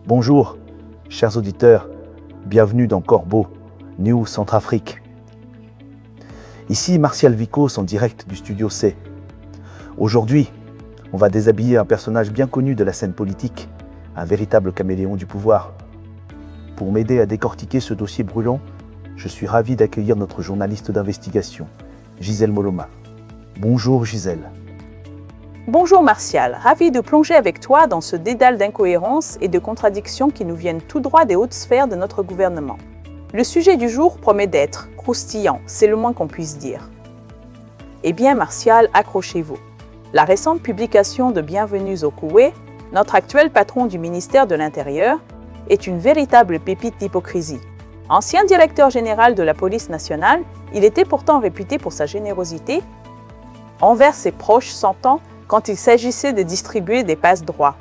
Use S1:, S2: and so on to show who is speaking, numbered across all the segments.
S1: Bonjour, chers auditeurs, bienvenue dans Corbeau, New Centrafrique. Ici Martial Vicos en direct du studio C. Aujourd'hui, on va déshabiller un personnage bien connu de la scène politique, un véritable caméléon du pouvoir. Pour m'aider à décortiquer ce dossier brûlant, je suis ravi d'accueillir notre journaliste d'investigation, Gisèle Moloma. Bonjour Gisèle.
S2: Bonjour Martial, ravi de plonger avec toi dans ce dédale d'incohérences et de contradictions qui nous viennent tout droit des hautes sphères de notre gouvernement. Le sujet du jour promet d'être croustillant, c'est le moins qu'on puisse dire. Eh bien Martial, accrochez-vous. La récente publication de Bienvenue au Koué, notre actuel patron du ministère de l'Intérieur, est une véritable pépite d'hypocrisie. Ancien directeur général de la police nationale, il était pourtant réputé pour sa générosité envers ses proches sentants quand il s'agissait de distribuer des passe-droits.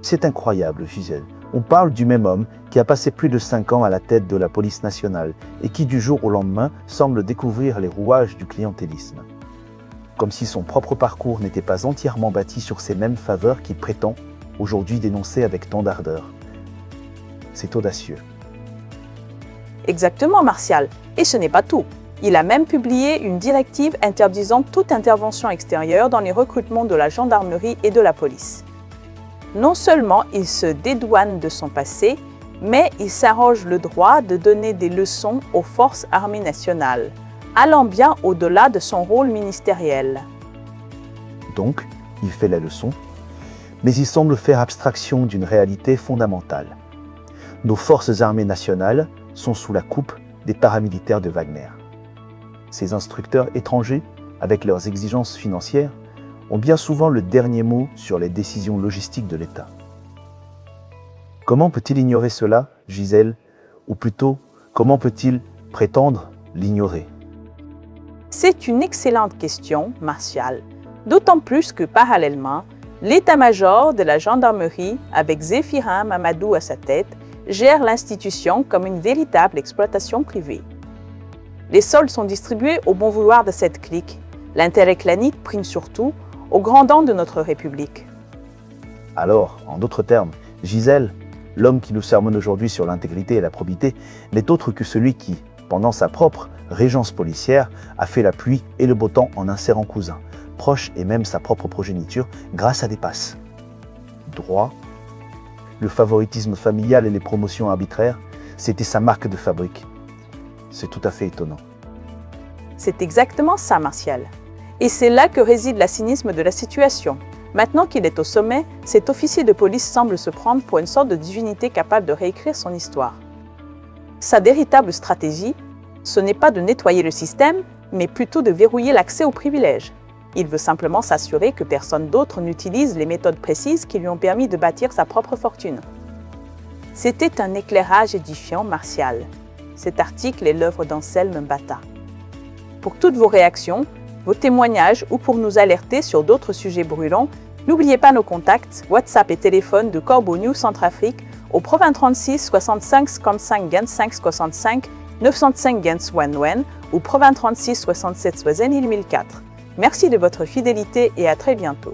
S1: C'est incroyable, Gisèle. On parle du même homme qui a passé plus de 5 ans à la tête de la police nationale et qui du jour au lendemain semble découvrir les rouages du clientélisme. Comme si son propre parcours n'était pas entièrement bâti sur ces mêmes faveurs qu'il prétend aujourd'hui dénoncer avec tant d'ardeur. C'est audacieux.
S2: Exactement, Martial. Et ce n'est pas tout. Il a même publié une directive interdisant toute intervention extérieure dans les recrutements de la gendarmerie et de la police. Non seulement il se dédouane de son passé, mais il s'arroge le droit de donner des leçons aux forces armées nationales, allant bien au-delà de son rôle ministériel.
S1: Donc, il fait la leçon, mais il semble faire abstraction d'une réalité fondamentale. Nos forces armées nationales sont sous la coupe des paramilitaires de Wagner. Ces instructeurs étrangers, avec leurs exigences financières, ont bien souvent le dernier mot sur les décisions logistiques de l'État. Comment peut-il ignorer cela, Gisèle? Ou plutôt, comment peut-il prétendre l'ignorer?
S2: C'est une excellente question, Martial. D'autant plus que, parallèlement, l'état-major de la gendarmerie, avec Zéphirin Mamadou à sa tête, gère l'institution comme une véritable exploitation privée. Les soldes sont distribués au bon vouloir de cette clique. L'intérêt clanique prime surtout aux grands dents de notre République.
S1: Alors, en d'autres termes, Gisèle, l'homme qui nous sermonne aujourd'hui sur l'intégrité et la probité, n'est autre que celui qui, pendant sa propre régence policière, a fait la pluie et le beau temps en insérant cousin, proche et même sa propre progéniture grâce à des passes. Droit, le favoritisme familial et les promotions arbitraires, c'était sa marque de fabrique. C'est tout à fait étonnant.
S2: C'est exactement ça, Martial. Et c'est là que réside la cynisme de la situation. Maintenant qu'il est au sommet, cet officier de police semble se prendre pour une sorte de divinité capable de réécrire son histoire. Sa véritable stratégie, ce n'est pas de nettoyer le système, mais plutôt de verrouiller l'accès aux privilèges. Il veut simplement s'assurer que personne d'autre n'utilise les méthodes précises qui lui ont permis de bâtir sa propre fortune. C'était un éclairage édifiant, Martial. Cet article est l'œuvre d'Anselme Mbata. Pour toutes vos réactions, vos témoignages ou pour nous alerter sur d'autres sujets brûlants, n'oubliez pas nos contacts, WhatsApp et téléphone de Corbeau New Centrafrique au +20 36 65 55 25 65 905 Wen ou +20 36 67 60 1004. Merci de votre fidélité et à très bientôt.